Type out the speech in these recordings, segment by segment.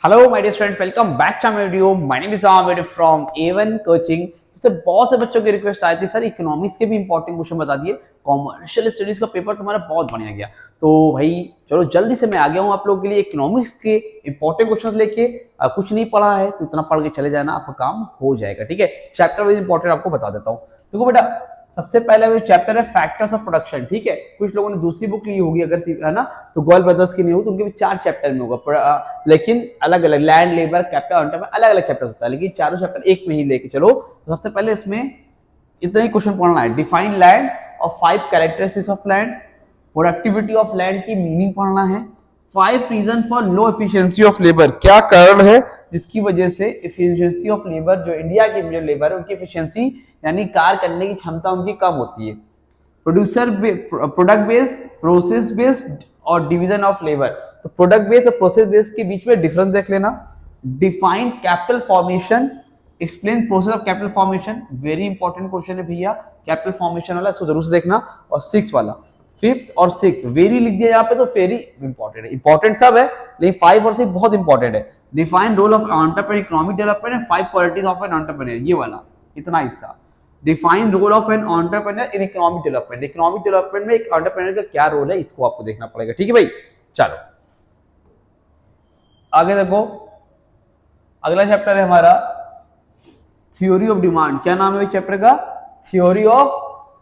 Hello my dear friends, welcome back to my video. My name is Aamir from A1 coaching. इससे बहुत से बच्चों की रिक्वेस्ट आई थी, सर इकोनॉमिक्स के भी इंपॉर्टेंट क्वेश्चन बता दिए। कॉमर्शियल स्टडीज का पेपर तुम्हारा बहुत बढ़िया गया, तो भाई चलो जल्दी से मैं आ गया हूँ आप लोगों के लिए इकोनॉमिक्स के इंपॉर्टेंट क्वेश्चन लेके। कुछ नहीं पढ़ा है तो इतना पढ़ के चले जाना, आपका काम हो जाएगा। ठीक है, चैप्टर वाइज इंपॉर्टेंट आपको बता देता हूँ। देखो बेटा, सबसे पहला वो चैप्टर है फैक्टर्स ऑफ प्रोडक्शन। ठीक है, कुछ लोगों ने दूसरी बुक ली होगी अगर, है ना, तो गोयल ब्रदर्स की नहीं हो तो उनके भी 4 चैप्टर में होगा, लेकिन अलग अलग लैंड लेबर कैपिटल में अलग अलग चैप्टर होता है, लेकिन चारों चैप्टर एक में ही लेके चलो। तो सबसे पहले इसमें इतना ही क्वेश्चन पढ़ना है, डिफाइन लैंड और 5 characteristics of land, productivity of land की मीनिंग पढ़ना है, 5 reason for low efficiency of labour, क्या कारण है जिसकी वजह से एफिशिएंसी ऑफ लेबर, जो इंडिया की जो लेबर है उनकी एफिशिएंसी यानी कार्य करने की क्षमता उनकी कम होती है। Producer product based, process based और डिवीजन ऑफ लेबर। तो प्रोडक्ट बेस्ड और प्रोसेस बेस्ड के बीच में डिफरेंस देख लेना। Define capital formation, explain process of capital formation, very important question है भैया, कैपिटल फॉर्मेशन वाला, इसको जरूर से देखना। और 6 वाला, 5th और 6 वेरी लिख दिया यहाँ पे, तो वेरी इंपॉर्टेंट है। इंपॉर्टेंट सब है लेकिन 5 और 6 बहुत इंपॉर्टेंट है। Define role of entrepreneur economic development and 5 qualities of an entrepreneur, ये वाला इतना हिस्सा। Define role of an entrepreneur in economic development, economic development में एक एंटरप्रेन्योर का क्या रोल है इसको आपको देखना पड़ेगा। ठीक है भाई, चलो आगे देखो। अगला चैप्टर है हमारा थ्योरी ऑफ डिमांड। क्या नाम है इस चैप्टर का? Theory of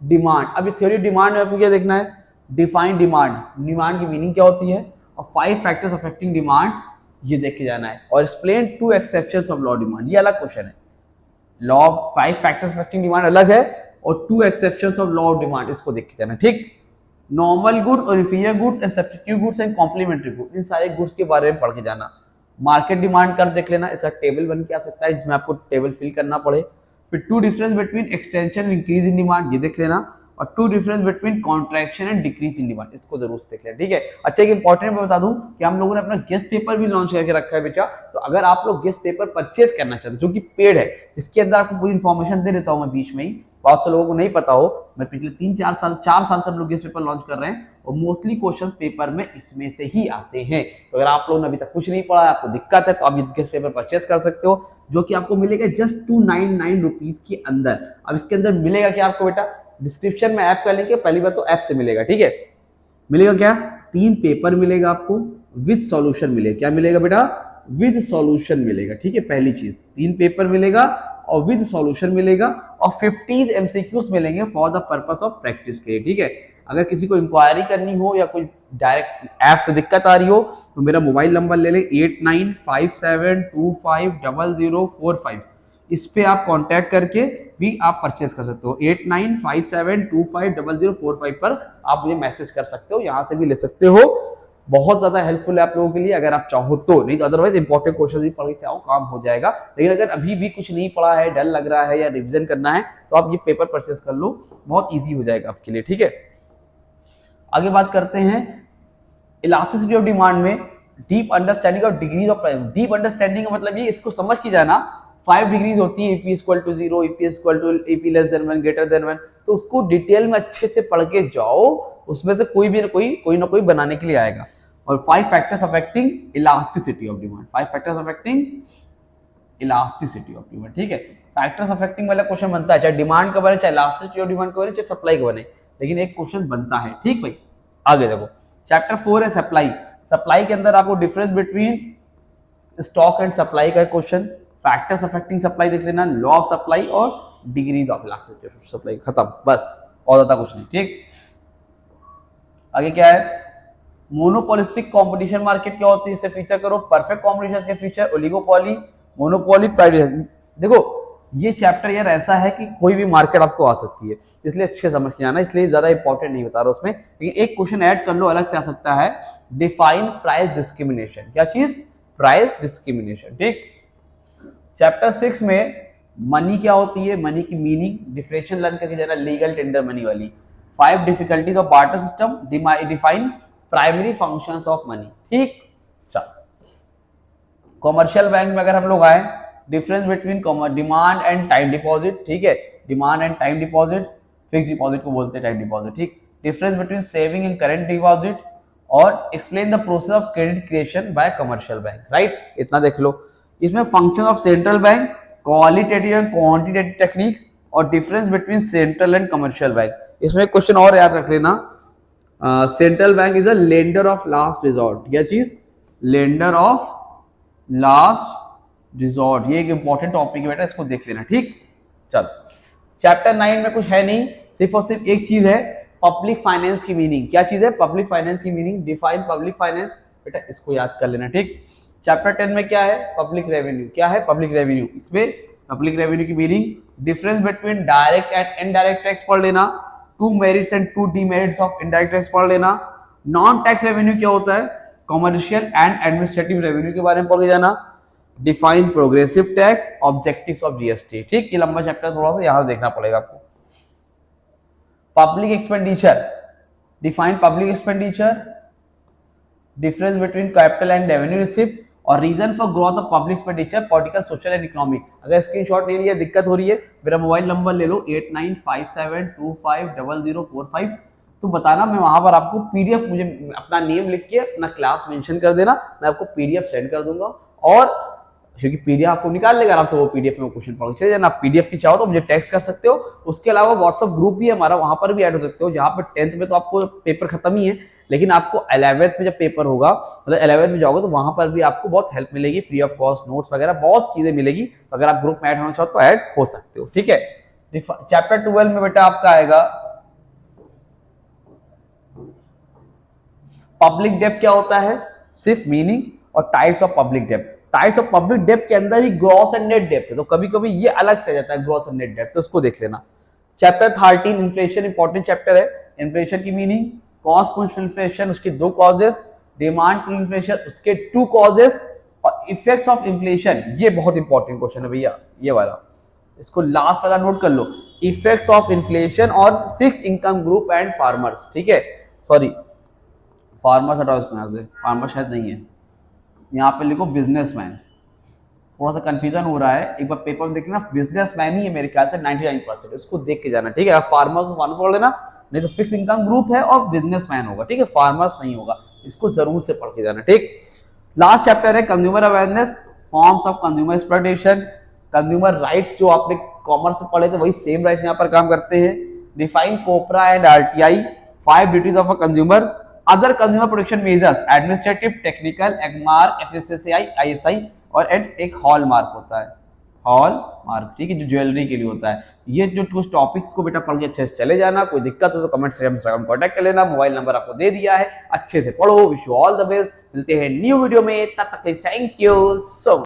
demand. अब थ्योरी ऑफ डिमांड में आपको क्या देखना है? डिफाइन डिमांड, डिमांड की मीनिंग क्या होती है, और 5 फैक्टर्स अफेक्टिंग डिमांड, ये देख के जाना है। और explain 2 exceptions of law demand, ये अलग क्वेश्चन है। लॉ 5 फैक्टर्स अफेक्टिंग डिमांड अलग है और 2 exceptions of law of demand, इसको देख के जाना। ठीक, नॉर्मल गुड्स और inferior goods and substitute goods and complementary goods, इन सारे गुड्स के बारे में पढ़ के जाना। मार्केट डिमांड कर देख लेना, इसका टेबल बन के आ सकता है जिसमें आपको टेबल फिल करना पड़े। फिर 2 difference between extension increase in demand, ये देख लेना। और 2 difference between contraction and decrease in demand, इसको जरूर से देख लेना। ठीक है, अच्छा एक इंपॉर्टेंट मैं बता दूं कि हम लोगों ने अपना गेस्ट पेपर भी लॉन्च करके रखा है बेटा। तो अगर आप लोग गेस्ट पेपर परचेज करना चाहते हो जो कि पेड है, इसके अंदर आपको पूरी इन्फॉर्मेशन दे देता हूं मैं बीच में ही, बहुत से लोगों को नहीं पता हो। मैं पिछले 4 साल से हम लोग गेस्ट पेपर लॉन्च कर रहे हैं और मोस्टली क्वेश्चन पेपर में इसमें से ही आते हैं। तो अगर आप लोगों ने अभी तक कुछ नहीं पढ़ा है, आपको दिक्कत है, तो आप गेस्ट पेपर परचेज कर सकते हो, जो कि आपको मिलेगा जस्ट 299 रुपीज के अंदर। अब इसके अंदर मिलेगा क्या आपको बेटा? डिस्क्रिप्शन में ऐप का लिंक है, पहली बार तो ऐप से मिलेगा। ठीक है, मिलेगा क्या? 3 पेपर मिलेगा आपको, विद सॉल्यूशन मिलेगा। क्या मिलेगा बेटा? विद सॉल्यूशन मिलेगा। ठीक है, पहली चीज 3 पेपर मिलेगा और विद सॉल्यूशन मिलेगा, और 50 MCQs मिलेंगे for the purpose of practice के लिए। ठीक है, अगर किसी को इंक्वायरी करनी हो या कोई डायरेक्ट ऐप से दिक्कत आ रही हो तो मेरा मोबाइल नंबर ले लें 8957250045, इस पे आप कांटेक्ट करके भी आप परचेज कर सकते हो। 8957250045 पर आप मुझे मैसेज कर सकते हो, यहाँ से भी ले सकते हो। बहुत ज्यादा हेल्पफुल है आप लोगों के लिए अगर आप चाहो तो, नहीं तो अदरवाइज इंपॉर्टेंट क्वेश्चन भी पढ़ के चाहो काम हो जाएगा। लेकिन अगर अभी भी कुछ नहीं पढ़ा है, डर लग रहा है या रिवीजन करना है, तो आप ये पेपर परचेज कर लो, बहुत इजी हो जाएगा आपके लिए। ठीक है, आगे बात करते हैं इलास्टिसिटी ऑफ डिमांड में deep understanding of degrees of price. Deep understanding का मतलब ये, इसको समझ के जाना। 5 डिग्रीज होती है, EP equal to 0, EP equal to EP less than 1, greater than 1, तो उसको डिटेल में अच्छे से पढ़ के जाओ, उसमें से कोई ना कोई बनाने के लिए आएगा। और 5 factors affecting elasticity of demand, 5 factors affecting elasticity of demand. ठीक है, फैक्टर्स अफेक्टिंग वाला क्वेश्चन बनता है, चाहे डिमांड का बने, चाहे इलास्टिसिटी ऑफ डिमांड का बने, चाहे सप्लाई का बने, लेकिन एक क्वेश्चन बनता है। ठीक भाई, आगे देखो चैप्टर 4 है सप्लाई। सप्लाई के अंदर आपको difference between stock and supply का क्वेश्चन, फैक्टर्स अफेक्टिंग सप्लाई देख लेना, लॉ ऑफ सप्लाई और degrees of elasticity of supply, खत्म बस, और ज्यादा कुछ नहीं। ठीक, आगे क्या है? मोनोपोलिस्टिक कंपटीशन मार्केट क्या होती है, इसे फीचर करो। परफेक्ट कंपटीशन के फीचर, ओलिगोपोली, मोनोपोली, प्राइवेट। देखो ये चैप्टर यार ऐसा है कि कोई भी मार्केट आपको आ सकती है, इसलिए अच्छे समझ के आना, इसलिए ज्यादा इंपॉर्टेंट नहीं बता रहा उसमें। लेकिन एक क्वेश्चन ऐड कर लो, अलग से आ सकता है, डिफाइन प्राइस डिस्क्रिमिनेशन। क्या चीज? Price discrimination. ठीक, चैप्टर 6 में मनी क्या होती है, मनी की मीनिंग, डिफरेंशियल लर्न करके जाना, लीगल टेंडर मनी वाली। 5 difficulties of barter system, define primary functions of money. ठीक, चलो कॉमर्शियल बैंक में अगर हम लोग आए, difference between demand and time deposit. ठीक है, demand and time deposit, fix deposit को बोलते हैं टाइम डिपॉजिट। ठीक, difference between saving and current deposit, और explain the process of credit creation by commercial bank, right, इतना देख लो। इसमें function of central bank, qualitative and quantitative techniques और difference between central and commercial bank. इसमें एक question और याद रख लेना, central bank is a lender of last resort. क्या चीज? Lender of last resort. ये एक इंपॉर्टेंट टॉपिक है बेटा, इसको देख लेना, ठीक। चल, चैप्टर 9 में कुछ है नहीं, सिर्फ और सिर्फ एक चीज है, पब्लिक फाइनेंस की मीनिंग। क्या चीज है? पब्लिक फाइनेंस की मीनिंग, डिफाइन पब्लिक फाइनेंस, बेटा इसको याद कर लेना, ठीक। चैप्टर 10 में क्या है? Public revenue. क्या है? Public revenue. इसमें पब्लिक रेवेन्यू की meaning, difference between direct and indirect tax पढ़ लेना, two merits and two demerits of indirect tax पढ़ लेना, नॉन टैक्स रेवेन्यू क्या होता है, कमर्शियल एंड एडमिनिस्ट्रेटिव रेवेन्यू के बारे में पढ़ के जाना, define progressive tax, objectives of GST, ठीक। ये लंबा चैप्टर थोड़ा सा यहां देखना पड़ेगा आपको। Public expenditure, define public expenditure, difference between capital and revenue receipt और reason for growth of public expenditure, political, social and economic. अगर स्क्रीनशॉट नहीं लिया, दिक्कत हो रही है, मेरा मोबाइल नंबर ले लो 8957250045, तो बताना, मैं वहां पर आपको पीडीएफ, मुझे अपना नेम लिख के अपना क्लास मेंशन कर देना, मैं आपको पीडीएफ सेंड कर दूंगा। और क्योंकि पीडीएफ आपको निकाल लेगा आराम से, वो पीडीएफ में क्वेश्चन पढ़ के जाना। आप पीडीएफ की चाहो तो मुझे टेक्स्ट कर सकते हो, उसके अलावा व्हाट्सएप ग्रुप भी है हमारा, वहां पर भी ऐड हो सकते हो, जहां पर 10th में तो आपको पेपर खत्म ही है, लेकिन आपको 11th में जब पेपर होगा, मतलब 11th में जाओगे तो वहां पर भी आपको बहुत हेल्प मिलेगी, फ्री ऑफ कॉस्ट नोट्स वगैरह बहुत चीजें मिलेगी। तो अगर आप ग्रुप में ऐड होना चाहो तो ऐड हो सकते हो, ठीक है। चैप्टर 12 में बेटा आपका आएगा पब्लिक डेब्ट क्या होता है, सिर्फ मीनिंग, और टाइप्स ऑफ पब्लिक डेब्ट। टाइप्स ऑफ पब्लिक डेब्ट के अंदर ही ग्रॉस एंड नेट डेब्ट है, तो कभी कभी ये अलग से जाता है ग्रॉस एंड नेट डेब्ट, तो उसको देख लेना। चैप्टर 13 इन्फ्लेशन, इंपॉर्टेंट चैप्टर है। इन्फ्लेशन की मीनिंग, कॉस्ट पुश इन्फ्लेशन, उसके 2 कॉजेस, डिमांड पुल इन्फ्लेशन, उसके 2 कॉजेस, और इफेक्ट्स ऑफ इन्फ्लेशन, ये बहुत इंपॉर्टेंट क्वेश्चन है भैया, ये वाला, इसको लास्ट वाला नोट कर लो, इफेक्ट्स ऑफ इन्फ्लेशन और fix income group and farmers, ठीक है। सॉरी, फार्मर्स हटाओ इसको यहाँ से, फार्मर शायद नहीं है, यहाँ पे लिखो बिजनेसमैन, थोड़ा सा कंफ्यूजन हो रहा है, एक बार पेपर में देख लेना, बिजनेसमैन ही है मेरे ख्याल से 99%, उसको देख के जाना, ठीक है। फार्मर्स फार्मर पढ़ लेना, नहीं तो फिक्स इनकम ग्रुप है और बिजनेसमैन होगा, ठीक है, फार्मर्स नहीं होगा, इसको जरूर से पढ़ के जाना, ठीक। लास्ट चैप्टर है consumer awareness, forms of consumer exploitation, consumer rights, जो आपने कॉमर्स में पढ़े थे वही सेम राइट्स यहाँ पर काम करते हैं, define COPRA and RTI, 5 duties of a consumer, other consumer protection measures, administrative, technical, Agmark, FSSI, ISI, और एक हॉल मार्क होता है, हॉल मार्क, ठीक है, जो ज्वेलरी के लिए होता है। ये जो कुछ टॉपिक्स को बेटा पढ़ के अच्छे से चले जाना, कोई दिक्कत हो तो कमेंट से इंस्टाग्राम कॉन्टैक्ट कर लेना, मोबाइल नंबर आपको दे दिया है, अच्छे से पढ़ो, wish you all the best, मिलते हैं न्यू वीडियो में, तब तक थैंक यू सो मच।